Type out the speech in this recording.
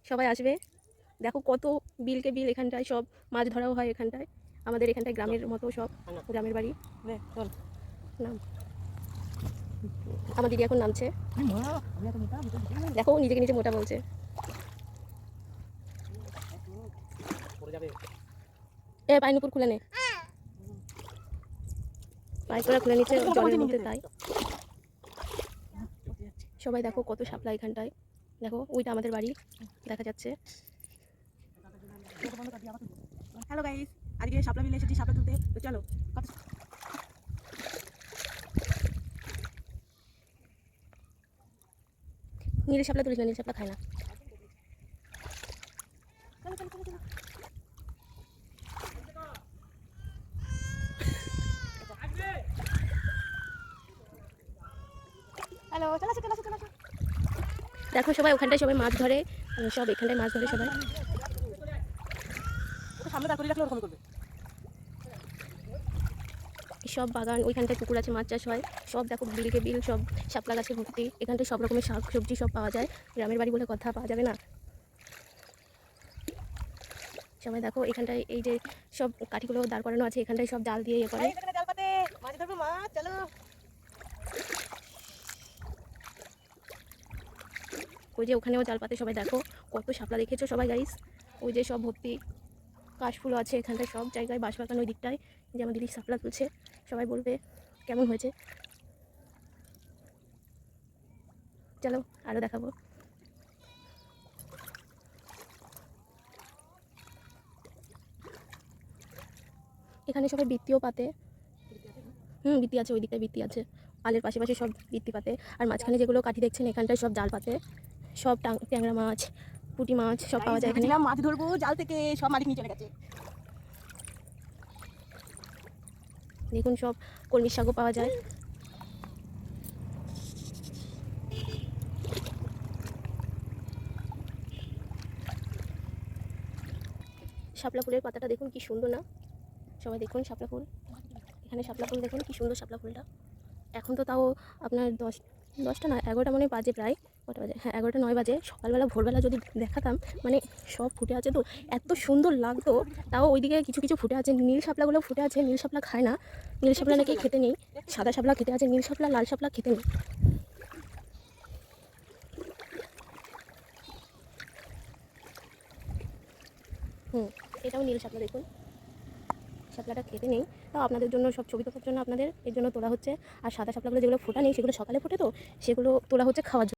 সবাই আসবে। দেখো কত বিলকে বিল, এখানটায় সব মাছ ধরাও হয় এখানটায়। আমাদের এখানটায় গ্রামের মতো সব, গ্রামের বাড়ি। নাম আমার দিদি এখন নামছে, দেখো নিজেকে নিজে মোটা বলছে। এ পাইনুপুর খুলে নে, পাইপটা খুলে নিচ্ছে জলের মধ্যে। তাই সবাই দেখো কত শাপলা এখানটায়। দেখো ওইটা আমাদের বাড়ি দেখা যাচ্ছে। হ্যালো গাইস, আজকে শাপলা বিলে এসেছি শাপলা তুলতে। তো চলো। নীল শাপলা তুলিস না, নীল শাপলা খায় না। হ্যালো, চলো চলো চলো। দেখো সবাই ওখানটায় সবাই মাছ ধরে, সব এখানটায় মাছ ধরে সবাই। সব বাগান, ওইখানটায় পুকুর আছে, মাছ চাষ হয় সব। দেখো বিলকে বিল, সব শাপলা গাছে ভর্তি। এখানটায় সব রকমের শাক সবজি সব পাওয়া যায়। গ্রামের বাড়ি বলে কথা, পাওয়া যাবে না। সবাই দেখো এখানটায় এই যে সব কাঠিগুলো দাঁড় করানো আছে, এখানটায় সব জাল দিয়ে ইয়ে করে। ওই যে ওখানেও জাল পাতে সবাই। দেখো কত শাপলা দেখেছো সবাই গাইস। ওই যে সব ভর্তি কাশফুলও আছে এখানটায়, সব জায়গায় বাঁশবাগান ওই দিকটায়। যে আমার দিদি শাপলা তুলছে, সবাই বলবে কেমন হয়েছে। চলো আরও দেখাবো। এখানে সবাই বৃত্তিও পাতে। বৃত্তি আছে, ওই দিকটায় বৃত্তি আছে। আলের পাশে পাশে সব বৃত্তি পাতে। আর মাঝখানে যেগুলো কাঠি দেখছেন এখানটায় সব জাল পাতে। সব ট্যাংরা মাছ, পুঁটি মাছ সব পাওয়া যায় এখানে। মাছ ধরবো জাল থেকে, সব মালিক নিয়ে চলে গেছে। দেখুন সব কলমির শাকও পাওয়া যায়। শাপলা ফুলের পাতাটা দেখুন কি সুন্দর না? সবাই দেখুন শাপলা ফুল, এখানে শাপলা ফুল দেখুন কি সুন্দর শাপলা ফুলটা। এখন তো তাও আপনার 10টা না 11টা মনে বাজে প্রায়। কটা বাজে? হ্যাঁ 11টা 9 বাজে। সকালবেলা ভোরবেলা যদি দেখাতাম, মানে সব ফুটে আছে তো এত সুন্দর লাগতো। তাও ওইদিকে কিছু কিছু ফুটে আছে, নীল শাপলাগুলো ফুটে আছে। নীল শাপলা খায় না, নীল শাপলা নাকি খেতে নেই। সাদা শাপলা খেতে আছে, নীল শাপলা লাল শাপলা খেতে নেই। এটাও নীল শাপলা দেখুন, শাপলাটা খেতে নেই। তাও আপনাদের জন্য সব ছবি তোলার জন্য আপনাদের এর জন্য তোলা হচ্ছে। আর সাদা শাপলাগুলো যেগুলো ফোটা নেই সেগুলো সকালে ফোটে, তো সেগুলো তোলা হচ্ছে খাওয়ার জন্য।